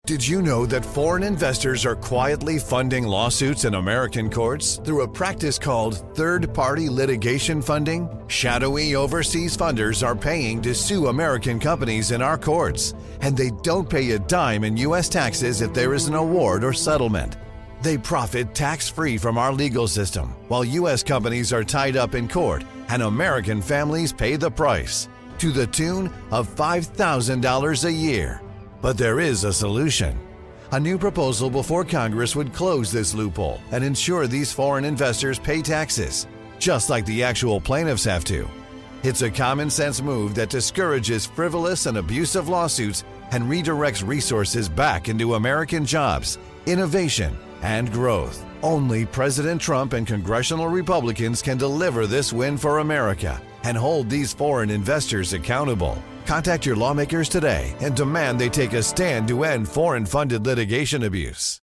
Did you know that foreign investors are quietly funding lawsuits in American courts through a practice called third-party litigation funding? Shadowy overseas funders are paying to sue American companies in our courts, and they don't pay a dime in U.S. taxes if there is an award or settlement. They profit tax-free from our legal system, while U.S. companies are tied up in court, and American families pay the price, to the tune of $5,000 a year. But there is a solution. A new proposal before Congress would close this loophole and ensure these foreign investors pay taxes, just like the actual plaintiffs have to. It's a common-sense move that discourages frivolous and abusive lawsuits and redirects resources back into American jobs, innovation, and growth. Only President Trump and congressional Republicans can deliver this win for America and hold these foreign investors accountable. Contact your lawmakers today and demand they take a stand to end foreign-funded litigation abuse.